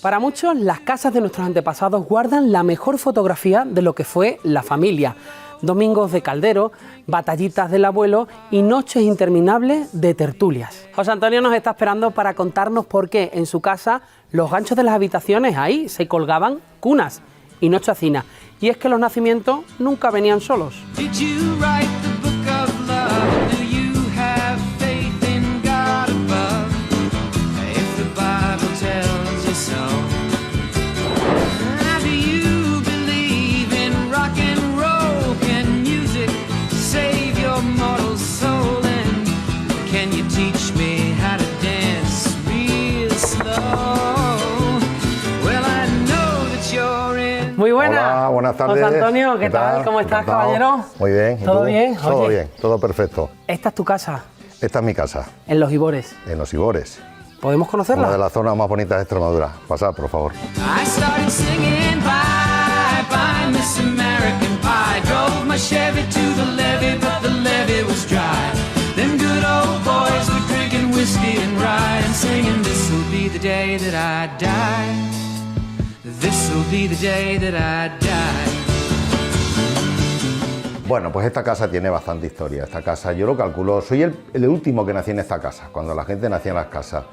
Para muchos, las casas de nuestros antepasados guardan la mejor fotografía de lo que fue la familia. Domingos de caldero, batallitas del abuelo y noches interminables de tertulias. José Antonio nos está esperando para contarnos por qué en su casa los ganchos de las habitaciones ahí se colgaban cunas y no chacinas. Y es que los nacimientos nunca venían solos. Muy buenas. Hola, buenas tardes. José Antonio, ¿qué tal? ¿Cómo estás, caballero? Muy bien. ¿Todo bien? Todo Oye, bien, todo perfecto. Esta es tu casa, Esta es mi casa, en Los Ibores. en Los Ibores, ¿Podemos conocerla? una de las zonas más bonitas de Extremadura. Pasad, por favor. I started singing bye bye Miss American Pie. Drove my Chevy to the levee, but the levee was dry. Them good old boys were drinking whiskey and rye and singing, this'll be the day that I die. This'll be the day that I die. Bueno, pues esta casa tiene bastante historia. Esta casa, yo lo calculo, soy el último que nací en esta casa, cuando la gente nacía en las casas.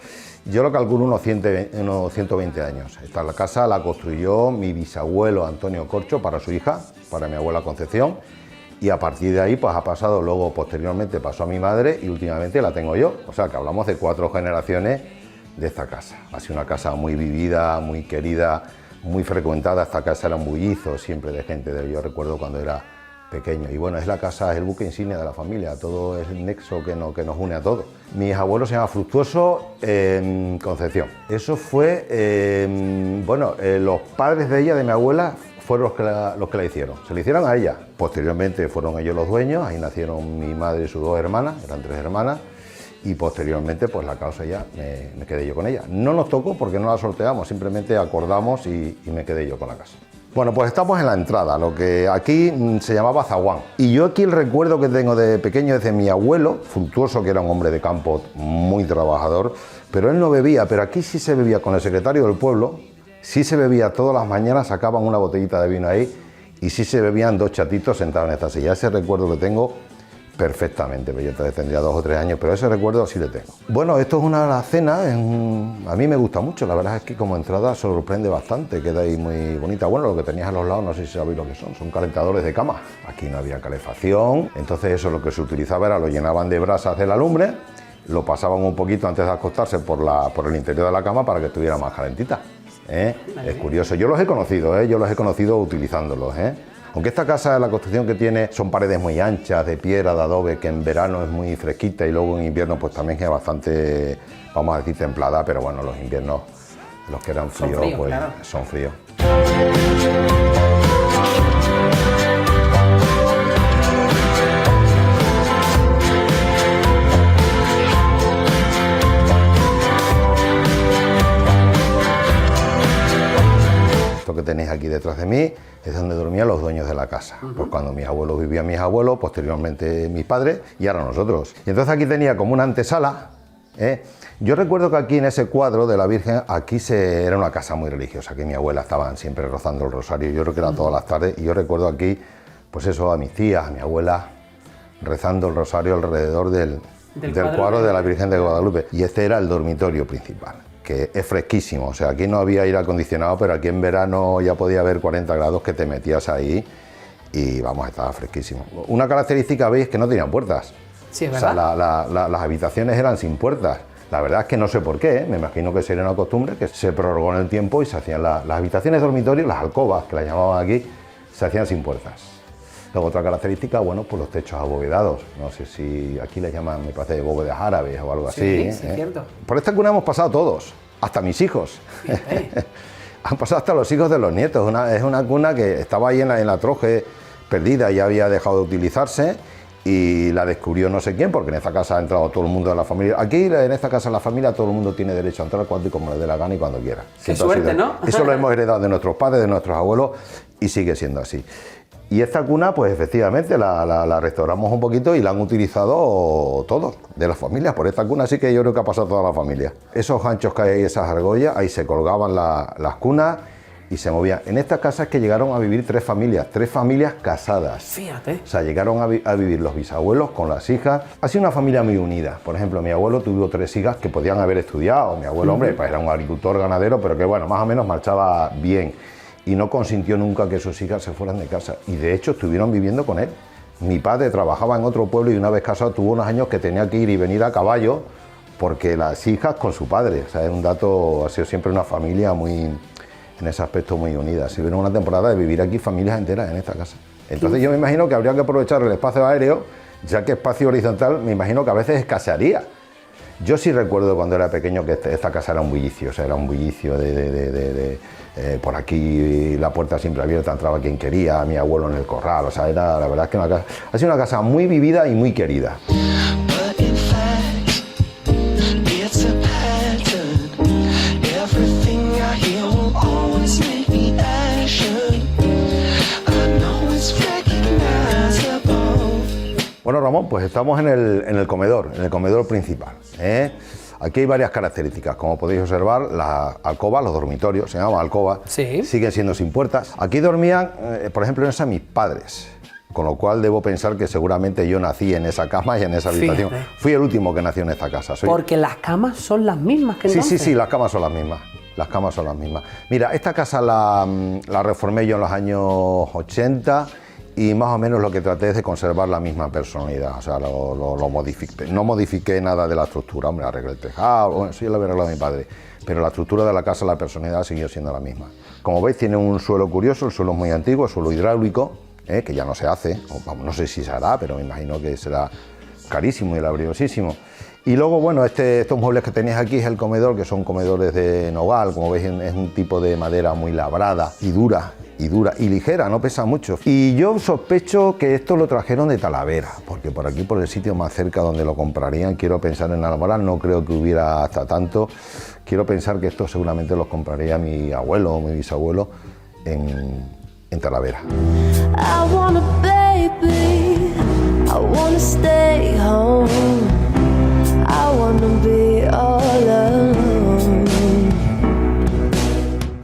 Yo lo calculo unos 120 años. Esta casa la construyó mi bisabuelo Antonio Corcho para su hija, para mi abuela Concepción, y a partir de ahí pues ha pasado, luego posteriormente pasó a mi madre y últimamente la tengo yo. O sea que hablamos de 4 generaciones de esta casa. Ha sido una casa muy vivida, muy querida, muy frecuentada. Esta casa era un bullizo siempre de gente. Yo recuerdo cuando era pequeño. Y bueno, es la casa, es el buque insignia de la familia, todo es el nexo que nos une a todos. Mis abuelos se llama Fructuoso Concepción. Eso fue, los padres de ella, de mi abuela, fueron los que la hicieron. Se la hicieron a ella. Posteriormente fueron ellos los dueños, ahí nacieron mi madre y sus 2 hermanas, eran 3 hermanas, y posteriormente pues la causa ya me quedé yo con ella. No nos tocó porque no la sorteamos, simplemente acordamos y me quedé yo con la casa. Bueno, pues estamos en la entrada, lo que aquí se llamaba zaguán. Y yo aquí el recuerdo que tengo de pequeño es de mi abuelo, Fructuoso, que era un hombre de campo muy trabajador, pero él no bebía, pero aquí sí se bebía con el secretario del pueblo, sí se bebía todas las mañanas, sacaban una botellita de vino ahí y sí se bebían 2 chatitos sentados en esta silla. Ese recuerdo lo tengo perfectamente, pero yo tendría 2 o 3 años, pero ese recuerdo sí le tengo. Bueno, esto es una cena, a mí me gusta mucho, la verdad es que como entrada sorprende bastante, queda ahí muy bonita. Bueno, lo que tenías a los lados, no sé si sabéis lo que son calentadores de cama. Aquí no había calefacción, entonces eso lo que se utilizaba era, lo llenaban de brasas de la lumbre, lo pasaban un poquito antes de acostarse por el interior de la cama para que estuviera más calentita. Es curioso, yo los he conocido utilizándolos. Aunque esta casa, la construcción que tiene, son paredes muy anchas, de piedra, de adobe, que en verano es muy fresquita y luego en invierno pues también es bastante, vamos a decir, templada, pero bueno, los inviernos, los que eran fríos, pues claro, son fríos. Que tenéis aquí detrás de mí es donde dormían los dueños de la casa. Pues cuando mis abuelos vivían mis abuelos, posteriormente mis padres y ahora nosotros. Y entonces aquí tenía como una antesala. Yo recuerdo que aquí en ese cuadro de la Virgen, aquí era una casa muy religiosa, que mi abuela estaban siempre rozando el rosario, yo creo que era todas las tardes, y yo recuerdo aquí, pues eso, a mis tías, a mi abuela, rezando el rosario alrededor del cuadro de la Virgen de Guadalupe. Y este era el dormitorio principal, que es fresquísimo, o sea, aquí no había aire acondicionado, pero aquí en verano ya podía haber 40 grados que te metías ahí y vamos, estaba fresquísimo. Una característica, veis, que no tenían puertas. Sí, es verdad. O sea, las habitaciones eran sin puertas. La verdad es que no sé por qué, me imagino que sería una costumbre que se prorrogó en el tiempo y se hacían las habitaciones dormitorios, las alcobas, que las llamaban aquí, se hacían sin puertas. Luego otra característica, bueno, pues los techos abovedados. No sé si aquí les llaman, me parece, bóvedas árabes o algo así. Sí, es cierto. Por esta cuna hemos pasado todos, hasta mis hijos. Han pasado hasta los hijos de los nietos. Es una cuna que estaba ahí en la troje, perdida, ya había dejado de utilizarse y la descubrió no sé quién, porque en esta casa ha entrado todo el mundo de la familia. Aquí, en esta casa de la familia, todo el mundo tiene derecho a entrar cuando y como le dé la gana y cuando quiera. Qué suerte, ¿no? Eso lo hemos heredado de nuestros padres, de nuestros abuelos y sigue siendo así. Y esta cuna, pues efectivamente, la restauramos un poquito y la han utilizado todos, de las familias. Por esta cuna sí que yo creo que ha pasado toda la familia. Esos ganchos que hay ahí, esas argollas, ahí se colgaban las cunas y se movían. En estas casas que llegaron a vivir tres familias casadas. Fíjate. O sea, llegaron a vivir los bisabuelos con las hijas. Ha sido una familia muy unida. Por ejemplo, mi abuelo tuvo 3 hijas que podían haber estudiado. Mi abuelo, hombre, pues era un agricultor ganadero, pero que bueno, más o menos marchaba bien. Y no consintió nunca que sus hijas se fueran de casa. Y de hecho estuvieron viviendo con él. Mi padre trabajaba en otro pueblo y una vez casado tuvo unos años que tenía que ir y venir a caballo porque las hijas con su padre. O sea, es un dato, ha sido siempre una familia muy, en ese aspecto muy unida. Si hubiera una temporada de vivir aquí familias enteras en esta casa. Entonces yo me imagino que habría que aprovechar el espacio aéreo, ya que espacio horizontal me imagino que a veces escasearía. Yo sí recuerdo cuando era pequeño que esta casa era un bullicio, o sea, era un bullicio por aquí la puerta siempre abierta, entraba quien quería, mi abuelo en el corral, o sea, era la verdad es que ha sido una casa muy vivida y muy querida. Bueno, Ramón, pues estamos en el comedor principal, ¿eh? Aquí hay varias características, como podéis observar, las alcobas, los dormitorios, se llaman alcobas, sí, siguen siendo sin puertas. Aquí dormían, por ejemplo, en esa mis padres, con lo cual debo pensar que seguramente yo nací en esa cama y en esa habitación. Fíjate. Fui el último que nació en esta casa. Porque las camas son las mismas que entonces. Sí, las camas son las mismas. Las camas son las mismas. Mira, esta casa la reformé yo en los años 80 y más o menos lo que traté es de conservar la misma personalidad. O sea, lo modifiqué. No modifiqué nada de la estructura, hombre, arreglé el tejado, bueno, eso ya lo había arreglado mi padre. Pero la estructura de la casa, la personalidad siguió siendo la misma. Como veis, tiene un suelo curioso, el suelo es muy antiguo, el suelo hidráulico, que ya no se hace, o, vamos, no sé si se hará, pero me imagino que será carísimo y laboriosísimo. Y luego, bueno, estos muebles que tenéis aquí es el comedor, que son comedores de nogal, como veis es un tipo de madera muy labrada y dura y ligera, no pesa mucho. Y yo sospecho que esto lo trajeron de Talavera, porque por aquí, por el sitio más cerca donde lo comprarían, quiero pensar en Almoral, no creo que hubiera hasta tanto, quiero pensar que esto seguramente los compraría mi abuelo o mi bisabuelo en Talavera. I want a baby, I want to stay home, I want to be all alone.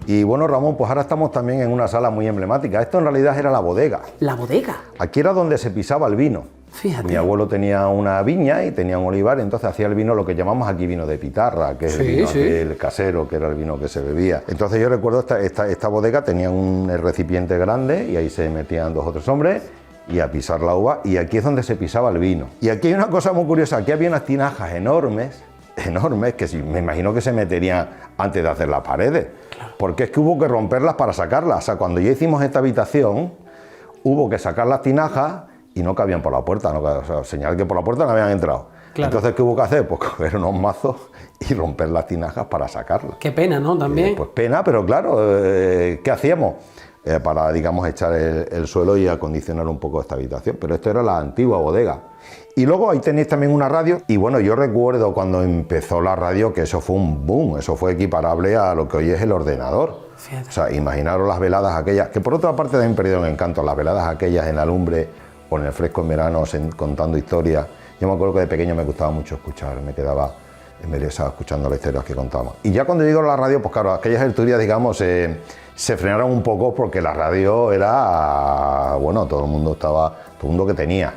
Y bueno, Ramón, pues ahora estamos también en una sala muy emblemática. Esto en realidad era la bodega. ¿La bodega? Aquí era donde se pisaba el vino. Fíjate. Mi abuelo tenía una viña y tenía un olivar, entonces hacía el vino, lo que llamamos aquí vino de pitarra, que es el vino el casero, que era el vino que se bebía. Entonces yo recuerdo esta bodega, tenía un recipiente grande y ahí se metían 2 o 3 hombres y a pisar la uva, y aquí es donde se pisaba el vino. Y aquí hay una cosa muy curiosa, aquí había unas tinajas enormes, que me imagino que se meterían antes de hacer las paredes, porque es que hubo que romperlas para sacarlas. O sea, cuando ya hicimos esta habitación, hubo que sacar las tinajas y no cabían por la puerta, o sea, señal que por la puerta no habían entrado. Claro. Entonces, ¿qué hubo que hacer? Pues coger unos mazos y romper las tinajas para sacarlas. Qué pena, ¿no? También. Pues pena, pero claro, ¿qué hacíamos? Para, digamos, echar el suelo y acondicionar un poco esta habitación. Pero esto era la antigua bodega. Y luego ahí tenéis también una radio. Y bueno, yo recuerdo cuando empezó la radio que eso fue un boom, eso fue equiparable a lo que hoy es el ordenador. Fíjate. O sea, imaginaros las veladas aquellas, que por otra parte también perdieron encanto, las veladas aquellas en la lumbre o en el fresco en verano contando historias. Yo me acuerdo que de pequeño me gustaba mucho escuchar, me quedaba embelesado escuchando las historias que contaban. Y ya cuando llegó la radio, pues claro, aquellas tertulias, digamos, se frenaron un poco porque la radio era, bueno, todo el mundo que tenía,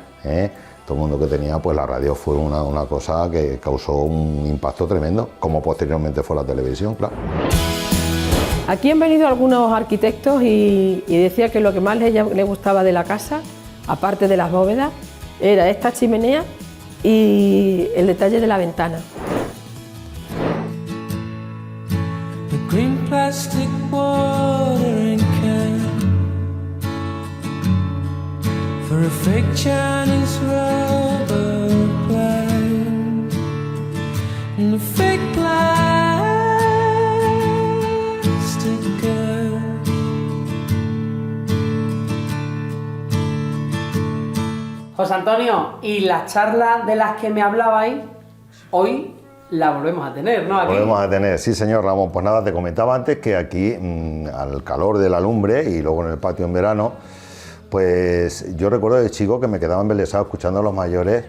todo el mundo que tenía, pues la radio fue una cosa que causó un impacto tremendo, como posteriormente fue la televisión, claro. Aquí han venido algunos arquitectos y decía que lo que más le gustaba de la casa, aparte de las bóvedas, era esta chimenea y el detalle de la ventana. The green plastic watering can for a fake Chinese rubber plant and a fake plastic girl. José Antonio, y las charlas de las que me hablabais, hoy la volvemos a tener, ¿no? Aquí. Volvemos a tener, sí señor Ramón. Pues nada, te comentaba antes que aquí, al calor de la lumbre y luego en el patio en verano, Pues yo recuerdo de chico que me quedaba embelesado escuchando a los mayores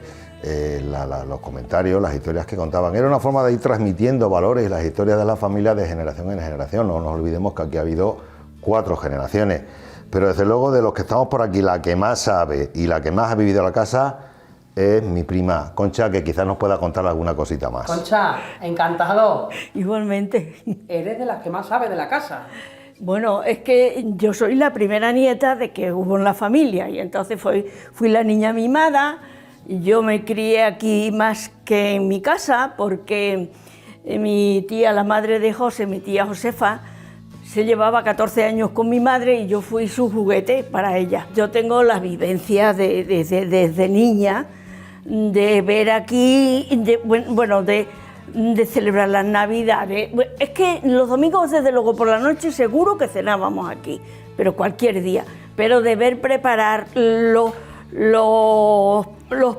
los comentarios, las historias que contaban. Era una forma de ir transmitiendo valores y las historias de la familia de generación en generación. No nos olvidemos que aquí ha habido 4 generaciones, pero desde luego de los que estamos por aquí, la que más sabe y la que más ha vivido la casa es mi prima Concha, que quizás nos pueda contar alguna cosita más. Concha, encantado. Igualmente. Eres de las que más sabe de la casa. Bueno, es que yo soy la primera nieta de que hubo en la familia y entonces fui la niña mimada. Yo me crié aquí más que en mi casa porque mi tía, la madre de José, mi tía Josefa, se llevaba 14 años con mi madre y yo fui su juguete para ella. Yo tengo las vivencias desde niña, de ver aquí, de celebrar las Navidades. Es que los domingos, desde luego, por la noche seguro que cenábamos aquí, pero cualquier día. Pero de ver preparar los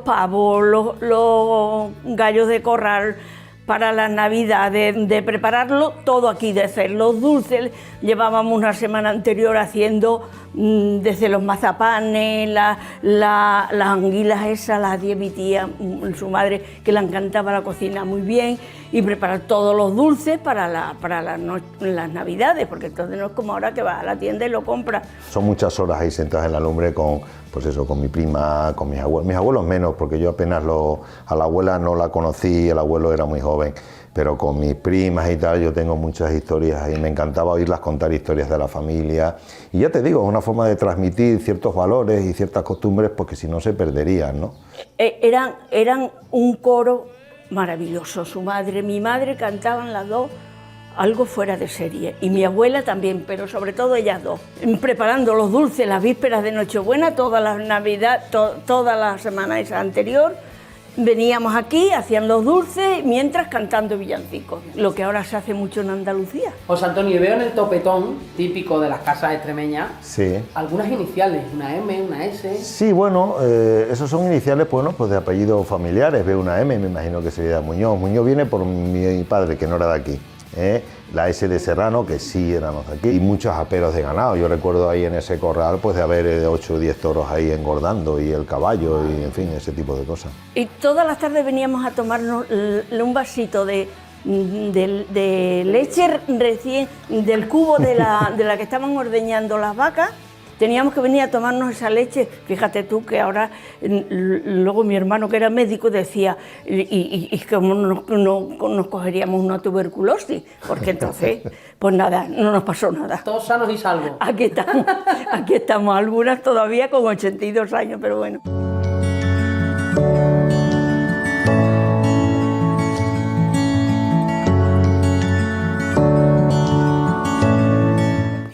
pavos, los gallos de corral para las Navidades, de prepararlo todo aquí, de hacer los dulces. Llevábamos una semana anterior haciendo desde los mazapanes, las anguilas esas, las hacía mi tía, su madre, que le encantaba la cocina muy bien, y preparar todos los dulces para las Navidades, porque entonces no es como ahora que vas a la tienda y lo compras. Son muchas horas ahí sentadas en la lumbre con mi prima, con mis abuelos menos, porque yo apenas a la abuela no la conocí, el abuelo era muy joven, pero con mis primas y tal yo tengo muchas historias y me encantaba oírlas contar historias de la familia. Y ya te digo, es una forma de transmitir ciertos valores y ciertas costumbres, porque si no se perderían, ¿no? Eran un coro maravilloso. Mi madre cantaban las dos algo fuera de serie, y mi abuela también, pero sobre todo ellas dos, preparando los dulces las vísperas de Nochebuena, toda la Navidad, toda la semana esa anterior. Veníamos aquí, hacían los dulces, mientras cantando villancicos, lo que ahora se hace mucho en Andalucía. José Antonio, veo en el topetón, típico de las casas extremeñas, sí, algunas iniciales, una M, una S... Sí, bueno, esos son iniciales, pues de apellidos familiares. Veo una M, me imagino que sería Muñoz. Muñoz viene por mi padre, que no era de aquí. La S de Serrano, que sí éramos de aquí, y muchos aperos de ganado. Yo recuerdo ahí en ese corral pues de haber 8 o 10 toros ahí engordando, y el caballo, y en fin, ese tipo de cosas. Y todas las tardes veníamos a tomarnos un vasito de leche recién, del cubo de la que estaban ordeñando las vacas. Teníamos que venir a tomarnos esa leche. Fíjate tú que ahora, luego mi hermano, que era médico, decía, y cómo nos cogeríamos una tuberculosis, porque entonces, pues nada, no nos pasó nada. Todos sanos y salvos. Aquí estamos, algunas todavía con 82 años, pero bueno.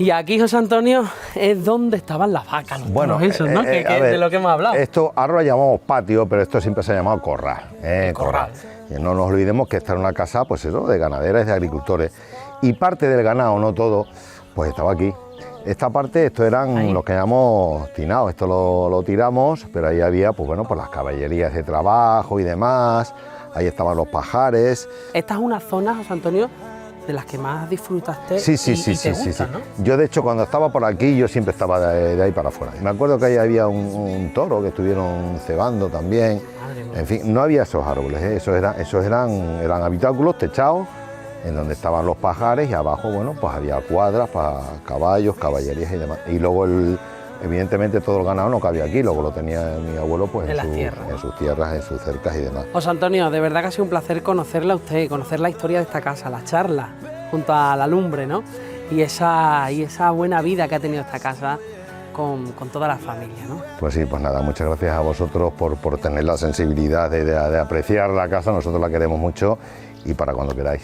Y aquí, José Antonio, es donde estaban las vacas, los bueno, toros esos, ¿no? De lo que hemos hablado. Esto ahora lo llamamos patio, pero esto siempre se ha llamado corral. Corral. Y no nos olvidemos que esta era una casa, pues eso, de ganaderas, de agricultores. Y parte del ganado, no todo, pues estaba aquí. Esta parte, esto eran ahí los que llamamos tinados. Esto lo tiramos, pero ahí había, pues bueno, pues las caballerías de trabajo y demás. Ahí estaban los pajares. Esta es una zona, José Antonio, de las que más disfrutaste. Sí, ¿no? Yo, de hecho, cuando estaba por aquí, yo siempre estaba de ahí para afuera. Me acuerdo que ahí había un toro que estuvieron cebando también. En fin, no había esos árboles, esos eran habitáculos techados, en donde estaban los pajares, y abajo, bueno, pues había cuadras para caballos, caballerías y demás. Y luego, evidentemente, todo el ganado no cabía aquí, luego lo tenía mi abuelo pues en sus tierras, en sus cercas y demás. José Antonio, de verdad que ha sido un placer conocerla a usted, conocer la historia de esta casa, la charla junto a la lumbre, ¿no? Y esa buena vida que ha tenido esta casa con toda la familia, ¿no? Pues sí, pues nada, muchas gracias a vosotros por tener la sensibilidad de apreciar la casa. Nosotros la queremos mucho, y para cuando queráis.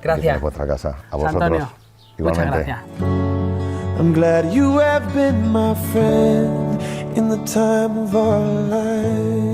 Gracias. Es vuestra casa. A José vosotros. Antonio, igualmente. muchas gracias. I'm glad you have been my friend in the time of our life.